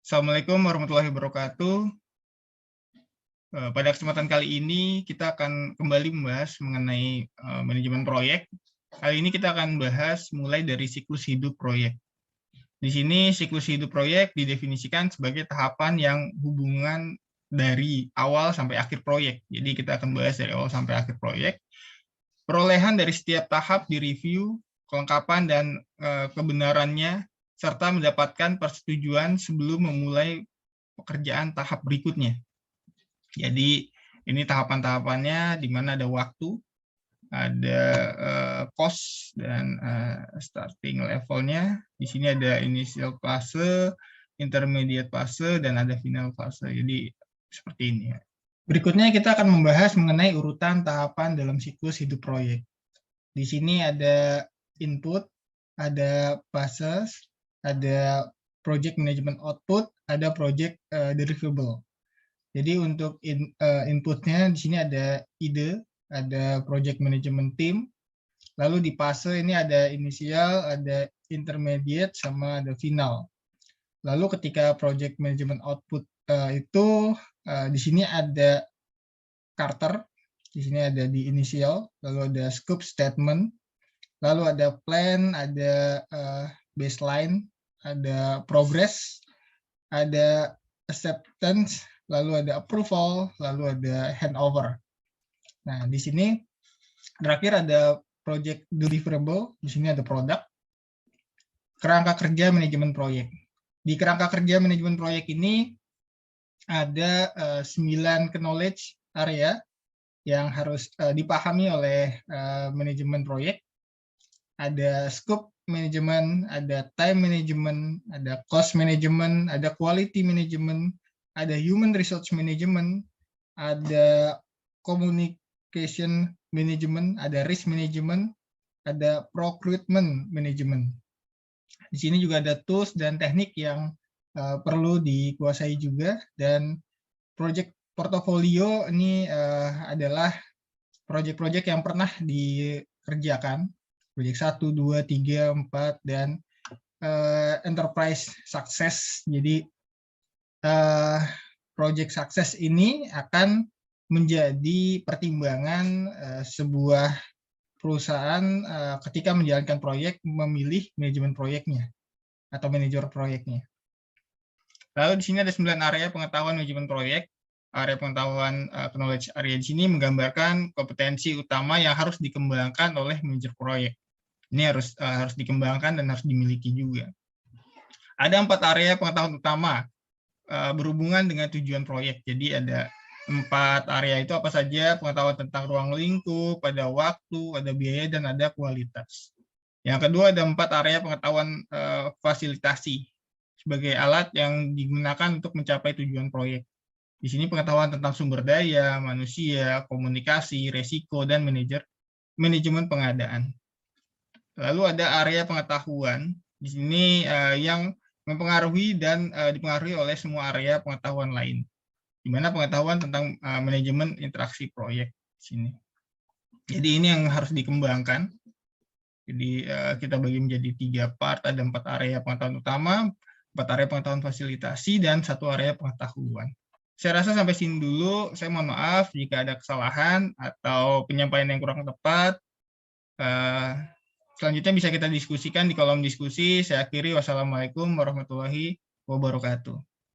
Assalamualaikum warahmatullahi wabarakatuh. Pada kesempatan kali ini kita akan kembali membahas mengenai manajemen proyek. Kali ini kita akan bahas mulai dari siklus hidup proyek. Di sini siklus hidup proyek didefinisikan sebagai tahapan yang hubungan dari awal sampai akhir proyek. Jadi kita akan bahas dari awal sampai akhir proyek. Perolehan dari setiap tahap direview, kelengkapan dan kebenarannya, serta mendapatkan persetujuan sebelum memulai pekerjaan tahap berikutnya. Jadi ini tahapan-tahapannya di mana ada waktu, ada cost dan starting levelnya. Di sini ada initial fase, intermediate fase, dan ada final fase. Jadi seperti ini ya. Berikutnya kita akan membahas mengenai urutan tahapan dalam siklus hidup proyek. Di sini ada input, ada phases, ada project management output, ada project deliverable. Jadi untuk inputnya di sini ada ide, ada project management team, lalu di fase ini ada inisial, ada intermediate, sama ada final. Lalu ketika project management output itu di sini ada charter, di sini ada di inisial, lalu ada scope statement, lalu ada plan, ada baseline, ada progress, ada acceptance, lalu ada approval, lalu ada handover. Nah, di sini terakhir ada project deliverable, di sini ada produk. Kerangka kerja manajemen proyek. Di kerangka kerja manajemen proyek ini ada 9 knowledge area yang harus dipahami oleh manajemen proyek. Ada scope management, ada time management, ada cost management, ada quality management, ada human resource management, ada communication management, ada risk management, ada procurement management. Di sini juga ada tools dan teknik yang perlu dikuasai juga, dan project portofolio ini adalah proyek-proyek yang pernah dikerjakan. Proyek 1, 2, 3, 4, dan enterprise success. Jadi proyek sukses ini akan menjadi pertimbangan sebuah perusahaan ketika menjalankan proyek, memilih manajemen proyeknya atau manajer proyeknya. Lalu di sini ada 9 area pengetahuan manajemen proyek. Area pengetahuan knowledge area di sini menggambarkan kompetensi utama yang harus dikembangkan oleh manajer proyek. Ini harus dikembangkan dan harus dimiliki juga. Ada 4 area pengetahuan utama berhubungan dengan tujuan proyek. Jadi ada 4 area itu apa saja: pengetahuan tentang ruang lingkup, ada waktu, ada biaya, dan ada kualitas. Yang kedua ada 4 area pengetahuan fasilitasi sebagai alat yang digunakan untuk mencapai tujuan proyek. Di sini pengetahuan tentang sumber daya, manusia, komunikasi, resiko, dan manajemen pengadaan. Lalu ada area pengetahuan di sini yang mempengaruhi dan dipengaruhi oleh semua area pengetahuan lain, di mana pengetahuan tentang manajemen interaksi proyek di sini. Jadi ini yang harus dikembangkan. Jadi kita bagi menjadi 3 part, ada 4 area pengetahuan utama, 4 area pengetahuan fasilitasi, dan 1 area pengetahuan. Saya rasa sampai sini dulu. Saya mohon maaf jika ada kesalahan atau penyampaian yang kurang tepat. Selanjutnya bisa kita diskusikan di kolom diskusi. Saya akhiri, wassalamualaikum warahmatullahi wabarakatuh.